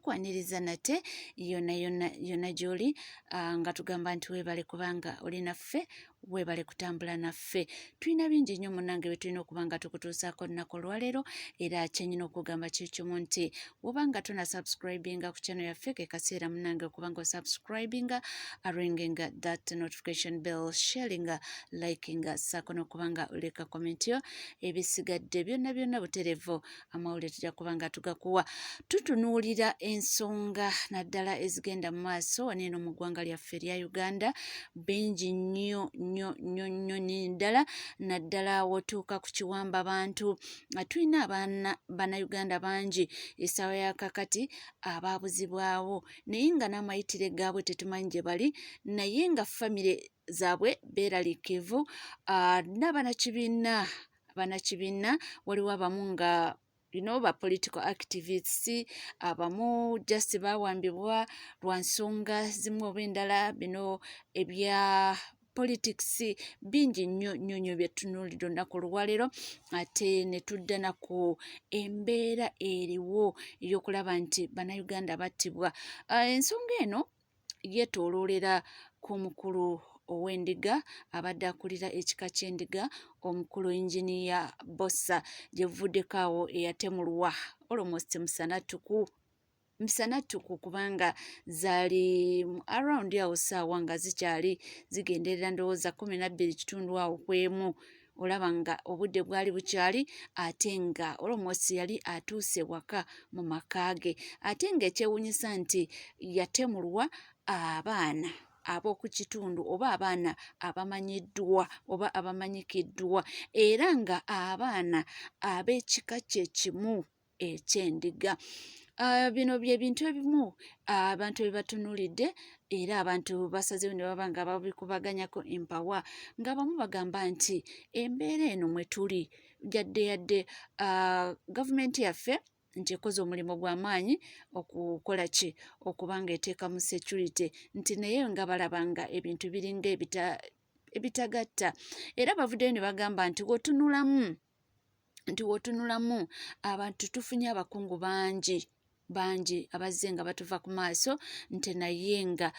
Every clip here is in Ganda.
tukwaniriza nate yonna gy'oli nga tugamba nti weebale kubanga oli naffe, weebale kutambula naffe. Tulina bingi nnyo munnange bye tulina okuba nga tukutuusaako olunaku olwaleero, era kyenyina okugamba kikimu nti wobanga tona subscribinga ku channel yaffe, ke kaseera munnange okubanga osubscribinga, ringinga that notification bell, sharinga, likinga, saako n'okubanga oleka comment yo. Ebisigadde byonna buterevu amawulire tujja kubanga tugakuwa. Tutunuulira ensonga naddala ezigenda mu maaso neeno mu ggwanga lyaffe erya Uganda, bingi nnyo ddala, naddala wotuuka ku kiwamba Abantu. Tulina bannayuganda bangi essaawa ya kakati abaabuzibwawo, naye nga n'amayitire gaabwe tetumanyi gye bali, naye nga famire zaabwe beeralikivu. N'abanakibiina waliwo abamu nga ba political activists, abamu just baawambibwa lwa nsonga zimu oba endala, bino ebya politics bingi nnyo bye tunuulira olunaku olwaleero, ate ne tudda na ku embeera eriwo ey'okulaba nti bannayuganda battibwa. Ensonga eno yeetooloolera ku mukulu ow'endiga abadde akulira ekika ky'endiga, omukulu Engineer Bossa, gye vuddeko awo eyatemulwa almost musanatuku kubanga zaali around awo ssaawa nga zikyali zigenderera ndowooza 12 kitundu awo kwemu, olaba nga obudde bwali bukyali, ate nga almost yali atuuse waka mu maka ge, ate ng'ekyewuunyisa nti yatemulwa abaana ab'oku kitundu oba abaana abamanyiddwa oba abamanyikiddwa, era nga abaana ab'ekika kye kimu eky'endiga. Bino bye bintu ebimu abantu bye batunuulidde, era abantu basazeewo ne baba nga babikubaganyako empawa, nga bamu bagamba nti embeera eno mwe tuli yadde gavumenti yaffe nti ekoze omulimu gw'amaanyi okukola ki, okuba nga eteeka mu security, nti naye nga balaba nga ebintu biringa ebitagatta, era bavuddeyo ne bagamba nti wotunulamu abantu tufunye abakungu bangi abazze nga batuva ku maaso, nti naye nga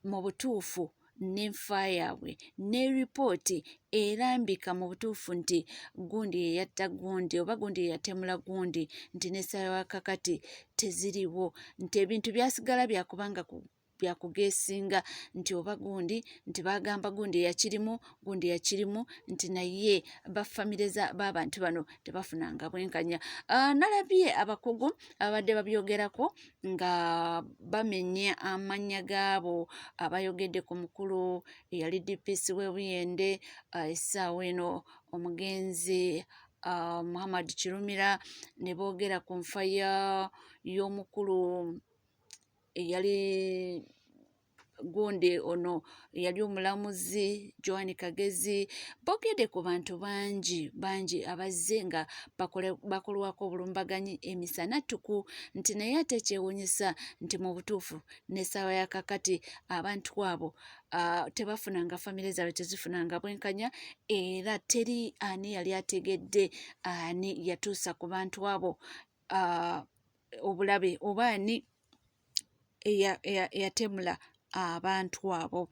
mu butuufu n'enfa yaabwe ne ripooti erambika mu butuufu nti gundi yeyatta gundi oba gundi yeyatemula gundi, nti n'essaawa kakati teziriwo, nti ebintu byasigala byakubanga byakugeesinga, nti oba gundi nti bagamba gundi yakirimu nti naye bafamire b'abantu bano tebafunanga bwenkanya. Nalabye abakugu abadde babyogerako nga bamenya amannya gaabo abayogedde ku mukulu eyali DPC w'e Buyende, essaawa eno omugenzi Muhammad Kirumira, ne boogera ku nfa y'omukulu eyali gundi ono yali omulamuzi Joan Kagezi. Boogedde ku bantu bangi abazze nga bakolwako obulumbaganyi emisanatuku, nti naye ate ekyewuunyisa nti mu butuufu n'essaawa ya kakati abantu abo tebafunanga, famire zaabwe tezifunanga bwenkanya, era teri ani yali ategedde ani yatuusa ku bantu abo obulabe oba ani yatemula abantu abo.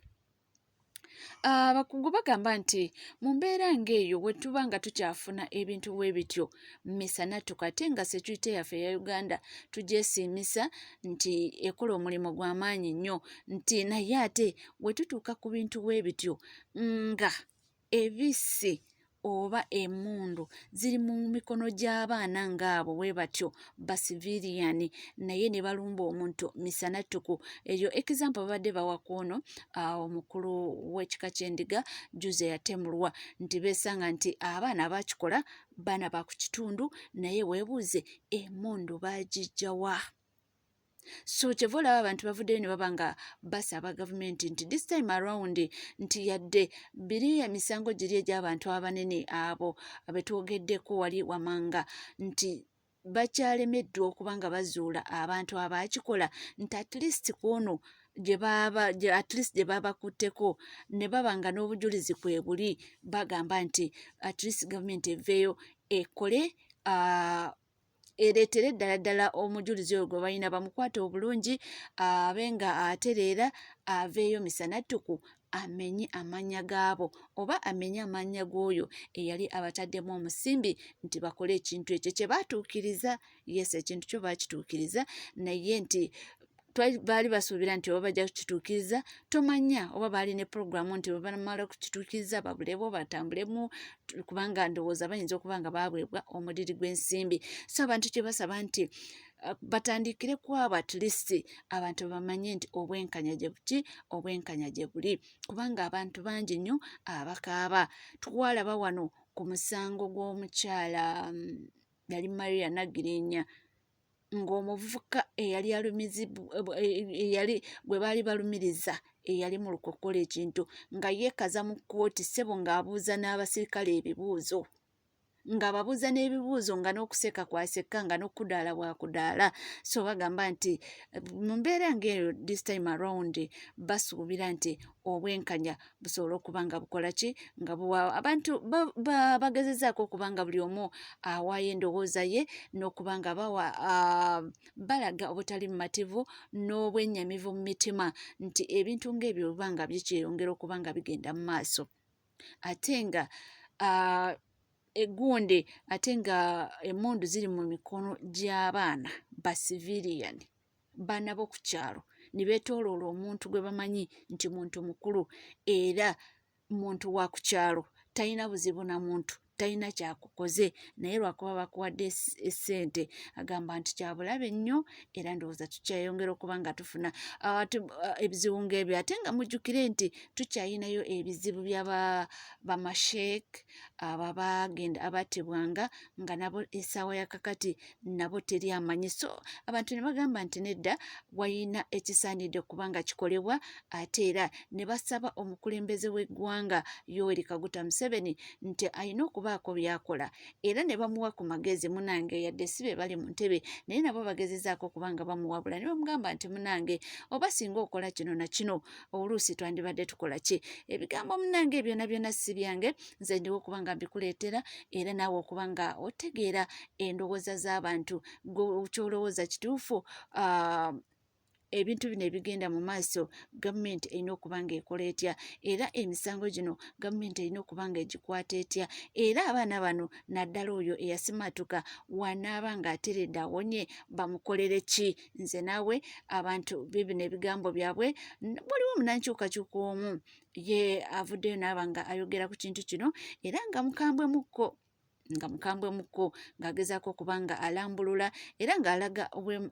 Abakugu bagamba nti mu mbeera ng'eyo bwe tuba nga tukyafuna ebintu bwe bityo misanatuku, ate nga security yaffe eya Uganda tugyesiimisa nti ekola omulimu gw'amaanyi nnyo, nti naye ate bwe tutuuka ku bintu bwe bityo nga ebisi oba emmundu ziri mu mikono gy'abaana ng'abo bwe batyo basiviliani, naye ne balumba omuntu misanatuku. Eyo example babadde bawa kuno omukulu w'ekika ky'endiga juze yatemulwa, nti beesanga nti abaana bakikola baana ba ku kitundu, naye weebuuze emmundu baagijjawa. So kyeva olaba abantu bavuddeyo ne baba nga basaba gavumenti nti this time around nti yadde biri emisango giri egy'abantu abanene abo abetwogeddeko wali wamanga, nti bakyalemeddwa okuba nga bazuula abantu abaakikola, nti at least kuno gye babakutteko ne baba nga n'obujulizi kwe buli, bagamba nti at least gavumenti eveeyo ekole ereetere ddala omujulizi oyo gwe balina bamukwate obulungi abenga atereera aveeyo misana ttuku amenye amanya gaabo oba amenye amanya g'oyo eyali abataddemu omusimbi nti bakole ekintu ekyo kye baatuukiriza. Yes, ekintu kyo baakituukiriza naye nti baali basuubira nti oba bajja kukituukiriza tomanya oba baali ne puroguramu nti bamala kukituukiriza babulebo batambulemu kubanga ndowooza bayinza okuba nga baabwebwa omudiri gw'ensimbi. So abantu kye basaba nti batandikire kwabo at least abantu bamanye nti obwenkanya gye buki obwenkanya gye buli kubanga abantu bangi nnyo abakaaba. Twalaba wano ku musango gw'omukyala yali Maria Nagirinya ng'omuvubuka eyali eyali gwe baali balumiriza eyali mu lukokola ekintu nga yeekaza mu kkooti ssebo ng'abuuza n'abasirikale ebibuuzo ng'ababuuza n'ebibuuzo nga n'okuseka kwaseka nga n'okudaala bwakudaala. So bagamba nti mu mbeera ng'eyo this time around basuubira nti obwenkanya busobola okuba nga bukola ki nga buwa abantu bagezezaako okuba nga buli omu awaayo endowooza ye n'okuba nga bawa balaga obutali mumativu n'obwennyamivu mu mitima nti ebintu ng'ebyo oba nga bikyeyongera okuba nga bigenda mu maaso ate nga egundi ate nga emmundu ziri mu mikono gy'abaana ba civilian baana b'oku kyalo ne beetooloola omuntu gwe bamanyi nti muntu mukulu era muntu wa ku kyalo talina buzibu na muntu talina kyakukoze naye lwakuba bakuwadde essente agamba nti kyabulabe nnyo era ndowooza tukyayongera okuba nga tufuna ebizibu ng'ebyo ate nga mujjukire nti tukyayinayo ebizibu byabamasheek abo abagenda abattibwanga nga nabo essaawa yakakati nabo teri amanyi. So abantu ne bagamba nti nedda wayina ekisaanidde okuba nga kikolebwa ate era ne basaba omukulembeze w'eggwanga Yoweri Kaguta Museveni nti ayina okubaako byakola era ne bamuwa ku magezi munange yadde si be bali mu ntebe naye nabo bagezezaako okuba nga bamuwabula ne bamugamba nti munange oba singa okola kino na kino oluusi twandibadde tukola ki ebigambo munange byonna byonna si byange nze ndiwo okuba nga mbikuleetera era naawe okuba nga otegeera endowooza z'abantu kyolowooza kituufu ebintu bino ebigenda mu maaso gavumenti erina okuba nga ekola etya era emisango gino gavumenti erina okuba nga egikwata etya era abaana bano naddala oyo eyasimatuka wanaaba nga ateredde awonye bamukolere ki. Nze naawe abantu bibino ebigambo byabwe waliwo omunankyukakyuka omu ye avuddeyo naaba nga ayogera ku kintu kino era nga mukambwe mukko ng'agezaako okuba nga alambulula era ng'alaga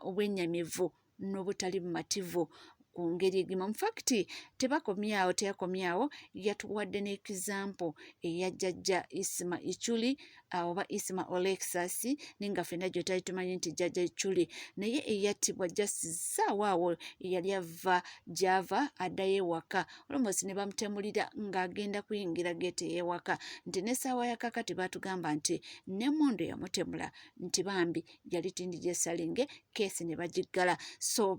obwennyamivu n'obutali bumativu ku ngeri egimu. Mu fakiti teyakomyawo yatuwadde n'ekizampo eya jjajja Isima Ichuli oba Isima Olexas ninga ffenna gyo tali tumanyi nti jjajja Ichuli naye eyattibwa jasizaawo awo eyali gy'ava addayo ewaka olmosi ne bamutemulira ng'agenda kuyingira geete y'ewaka nti n'essaawa ya kakati baatugamba nti ne Mundu yamutemula nti bambi yali tindi gyesalinge keesi ne bagiggala. So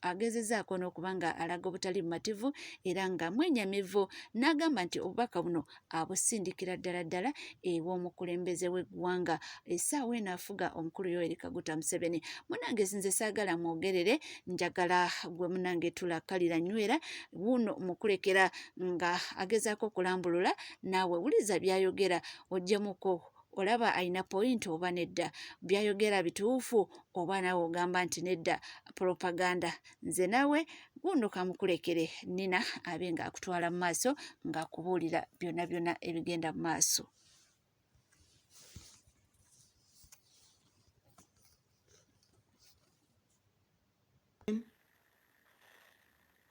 agezezaako n'okuba nga alaga obutali bumativu era nga mwenyamivu n'agamba nti obubaka buno abusindikira ddala ew'omukulembeze w'eggwanga essaawa eno afuga omukulu Yoweri Kaguta Museveni. Munange nze saagala mwogerere njagala gwe munange tulakkalira nywera wuno mukulekera nga agezaako okulambulula naawe wuliza byayogera ogyemuko olaba ayina point oba nedda byayogera bituufu oba naawe ogamba nti nedda propaganda. Nze naawe guno kamukulekere nina abe nga akutwala mu maaso ng'akubuulira byonna byonna ebigenda mu maaso.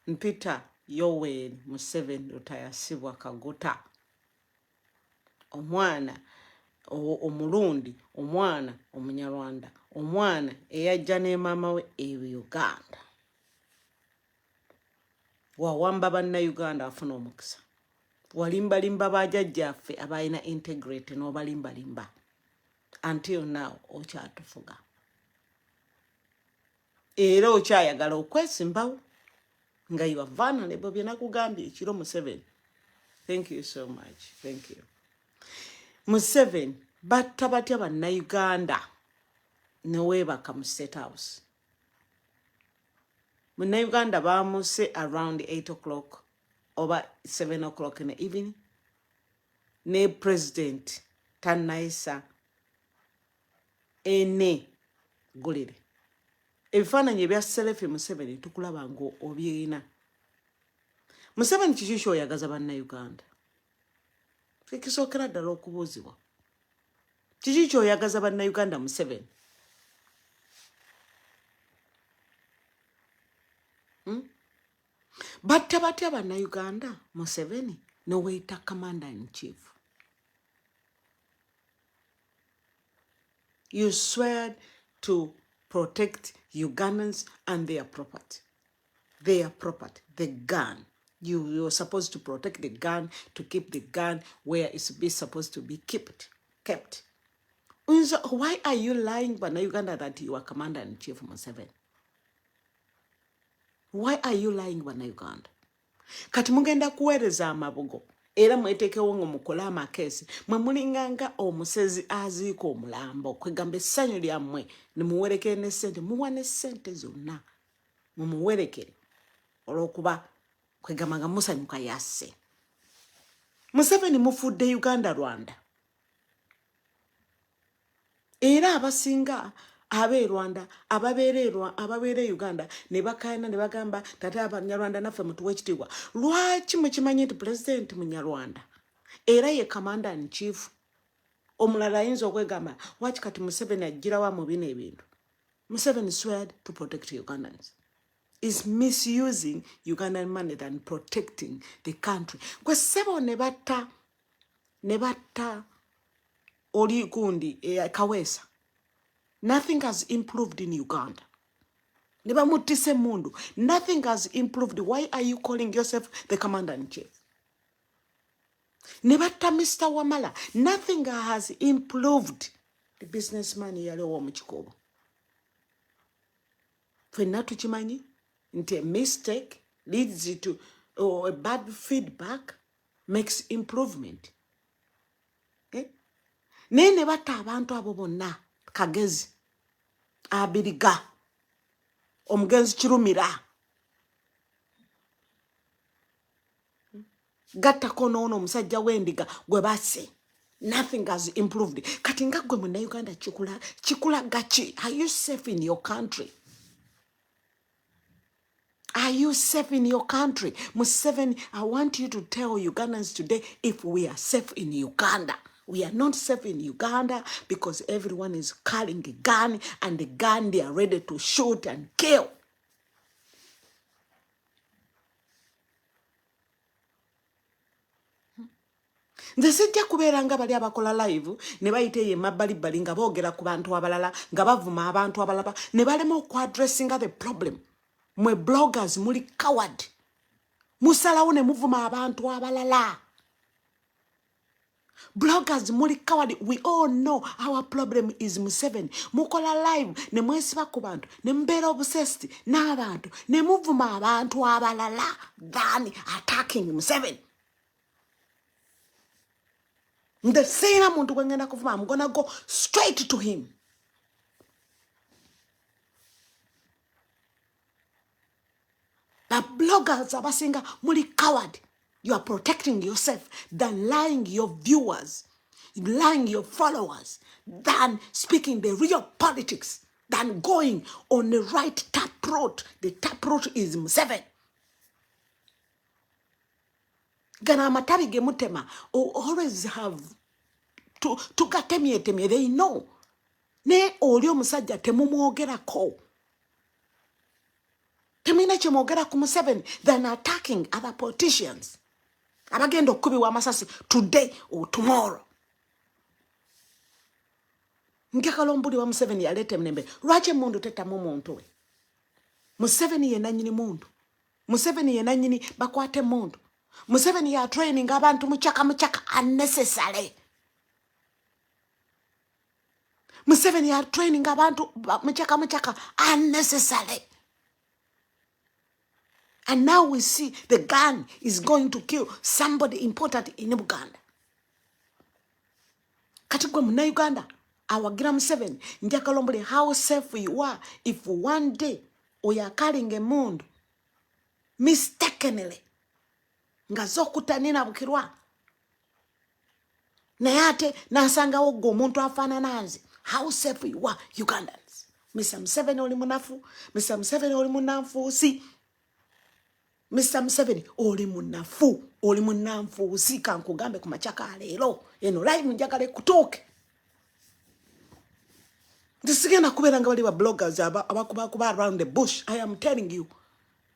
Mpita Yoweri Museveni Lutayasibwa Kaguta omwana omulundi omwana omunyarwanda omwana eyajja ne maama we Uganda wawamba bannayuganda afuna omukisa walimbalimba bajjajjaffe abalina integrity n'obalimbalimba until now okyatufuga era okyayagala okwesimbawo nga you are vulnerable byenakugambye ekiro Museveni. Thank you so much. Thank you. Museveni batta batya bannayuganda neweebaka mu State House. Munnayuganda baamuse around 8 o'clock oba 7 o'clock in the evening. Ne president tannayisa ene gulire. Ebifaananyi ebya Selefi Museveni tukulaba ngo obyina. Museveni kiki ky'oyagaza bannayuganda? Kisookera ddala okubuuzibwa. Kiki ky'oyagaza bannayuganda Museveni? Batta batya bannayuganda Museveni n'oweyita Commander-in-Chief. You swear to protect Ugandans and their property. Their property, the gun. You're supposed to protect the gun, to keep the gun where it's supposed to be kept. Why are you lying, Uganda, that you are Commander-in-Chief Museveni? Why are you lying, Uganda? Kati mugenda kuweereza amabugo era mwetekewo ngo mukole amakesi mwe mulinganga omusezi aziiko omulambo kwegamba essanyu lyammwe ne muwerekere ne ssente muwane ssente zonna mumuwerekere olw'okuba kwegamba nga musanyuka yasse. Museveni mufudde Uganda Rwanda era abasinga abe Rwanda ababeera Uganda ne bakaayana ne bagamba tata Abanyarwanda naffe mutuwe ekitiibwa. Lwaki mukimanyi nti President Munyarwanda era ye Commander-in-Chief? Omulala ayinza okwegamba waki kati Museveni ajjirawa mu bino ebintu. Museveni sweared to protect Ugandans. Is misusing Ugandan money than protecting the country. Kwe sebo ne batta oli gundi Kawesa. Nothing has improved in Uganda. Neba mutise Mundu. Nothing has improved. Why are you calling yourself the Commander-in-Chief? Nebata Mr. Wamala. Nothing has improved. The businessman yale wa mchikobo. Fena tuchimanyi. Nti a mistake leads to a bad feedback makes improvement. Nene bata abantu abo bonna Kagezi abiriga omugenzi Kirumira gatta kono omusajja w'endiga gwe basse. Nothing has improved. Kati nga gwe Munnayuganda kikula gachi. Are you safe in your country? Are you safe in your country? Museveni, I want you to tell Ugandans today if we are safe in Uganda. We are not safe in Uganda because everyone is carrying a gun, and the gun they are ready to shoot and kill. Nze sijja kubeera nga bali abakola live ne bayite ye mabbalibbali nga boogera ku bantu abalala nga bavuma abantu abalala ne balema okwadressinga the problem. Mwe bloggers muli coward. Musalawo ne muvuma abantu abalala. Bloggers muli coward. We all know our problem is Museveni. Mukola live ne mwesiba ku bantu ne mbeera obsessed n'abantu ne muvuma abantu abalala than attacking Museveni. The same muntu gwengenda kuvuma, I'm gonna go straight to him. The bloggers abasinga muli coward. You are protecting yourself than lying your viewers, lying your followers, than speaking the real politics, than going on the right taproot. The taproot is Museveni. Gana matabi gemutema always have to gatemye. They know. Ne olio musajja temumwogerako. Temina chemogera ku Museveni than attacking other politicians. Abagenda okubiwa amasasi today or tomorrow. Ngekalombuli wa Museveni yalete mnembe. Lwaki Mundu tetamu muntu we? Museveni ye nanyini Mundu. Museveni ye nanyini bakwate Mundu. Museveni ya training abantu muchaka unnecessary. Museveni ya training abantu muchaka unnecessary. And now we see the gun is going to kill somebody important in Uganda. Kati gwe Munnayuganda awagira Museveni njagalombole how safe you are if one day oyakalinga Mundu mistakenly nga zokutanina bukirwa naye ate nasangawo gwe omuntu afaanana nze. How safe you are, Ugandans. Mr. Museveni oli munafu, Mr. Museveni oli munanfuusi, Mr. Museveni oli munafu, oli munanfuusi. Kankugambe ku machaka leero eno live njagala ekutuuke. Ndisigenda kubeera nga bali ba bloggers abakuba around the bush. I am telling you.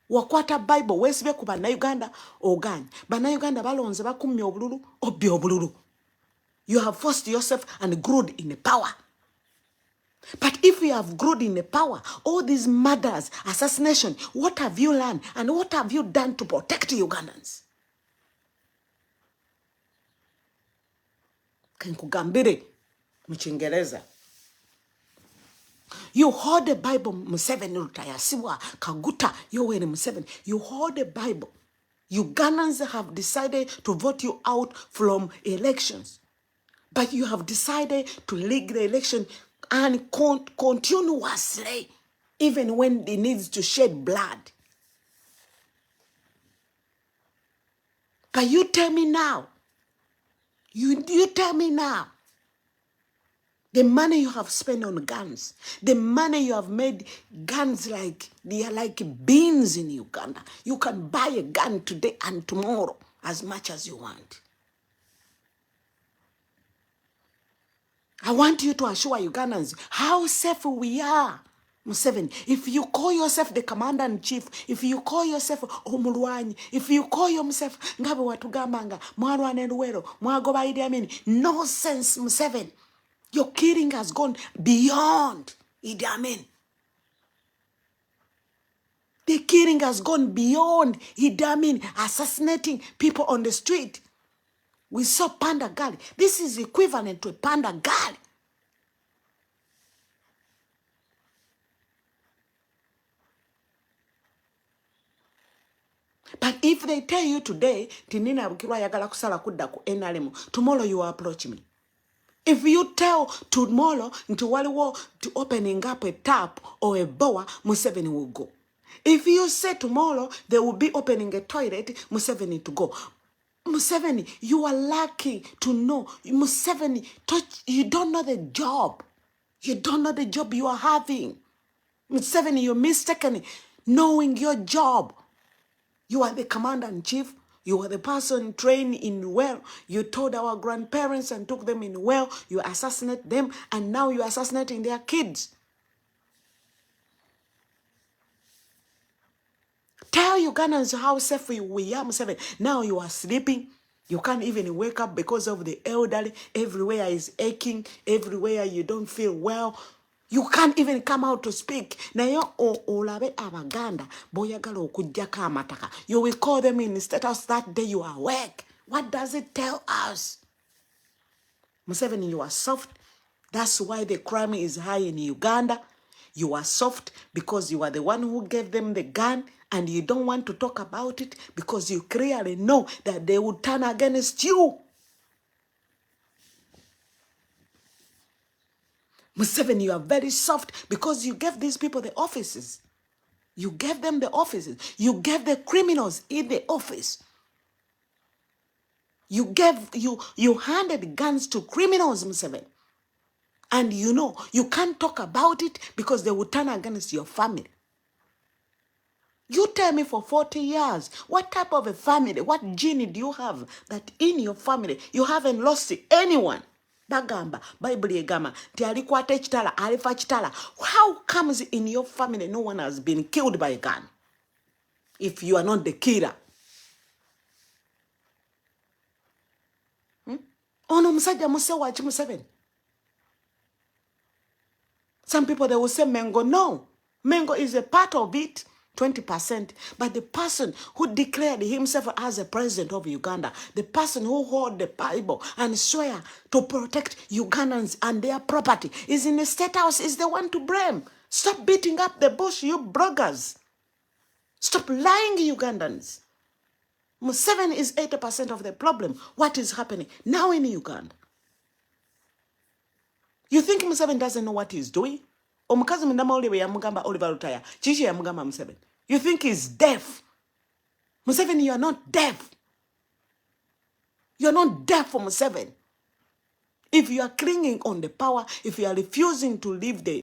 Wakwata Bible weesibye ku bannayuganda oganye. Bannayuganda balonze bakumye obululu obbi obululu. You have forced yourself and grew in the power. But if you have grown in the power, all these murders, assassination, what have you learned and what have you done to protect Ugandans? Kenkugambire mu Kingereza. You hold the Bible, Museveni Rutayasibwa, Kaguta, Yoweri Museveni. You hold the Bible. Ugandans have decided to vote you out from elections. But you have decided to rig the election and continuously, even when it needs to shed blood. But you tell me now, you tell me now, the money you have spent on guns, the money you have made guns like, they are like beans in Uganda. You can buy a gun today and tomorrow as much as you want. I want you to assure Ugandans how safe we are. Museveni, if you call yourself the commander-in-chief, if you call yourself Omulwanyi, if you call yourself Ngabe Watugamanga, Mwarwane Luwero, Mwagoba Idi Amin, no sense, Museveni. Your killing has gone beyond Idi Amin. The killing has gone beyond Idi Amin, assassinating people on the street. We saw Panda Gali. This is equivalent to a Panda Gali. But if they tell you today, Tinina Bukirwa Yagala Kusala Kuda ku NRM, tomorrow you approach me. If you tell tomorrow to opening up a tap or a boa, Museveni will go. If you say tomorrow they will be opening a toilet, Museveni to go. Museveni, you are lucky to know. Museveni, you don't know the job. You don't know the job you are having. Museveni, you're mistaken knowing your job. You are the commander-in-chief. You are the person trained in well. You told our grandparents and took them in well. You assassinate them, and now you are assassinating their kids. Tell Ugandans how safe we are, Museveni. Now you are sleeping. You can't even wake up because of the elderly. Everywhere is aching. Everywhere you don't feel well. You can't even come out to speak. Nayo olabe abaganda boyagala okujjako amataka. You will call them in status that day you are awake. What does it tell us? Museveni, you are soft. That's why the crime is high in Uganda. You are soft because you are the one who gave them the gun, and you don't want to talk about it because you clearly know that they will turn against you. Museveni, you are very soft because you gave these people the offices. You gave them the offices. You gave the criminals in the office. You handed guns to criminals, Museveni. And you know, you can't talk about it because they will turn against your family. You tell me for 40 years, what type of a family, what gene do you have that in your family you haven't lost anyone? Bagamba, Bible egama, tialikwate chitala, alifa chitala. How comes in your family no one has been killed by a gun? If you are not the killer. Ono musajja musewa chi Museveni. Some people, they will say Mengo. No, Mengo is a part of it, 20%. But the person who declared himself as a president of Uganda, the person who hold the Bible and swear to protect Ugandans and their property is in the State House, is the one to blame. Stop beating up the bush, you bloggers. Stop lying, Ugandans. Museveni is 80% of the problem. What is happening now in Uganda? You think Museveni doesn't know what he's doing? Omukazi mundamawulire bwe yamugamba Oliver Lutaya, kiki yamugamba Museveni? You think he's deaf? Museveni, you are not deaf. You are not deaf for Museveni. If you are clinging on the power, if you are refusing to leave the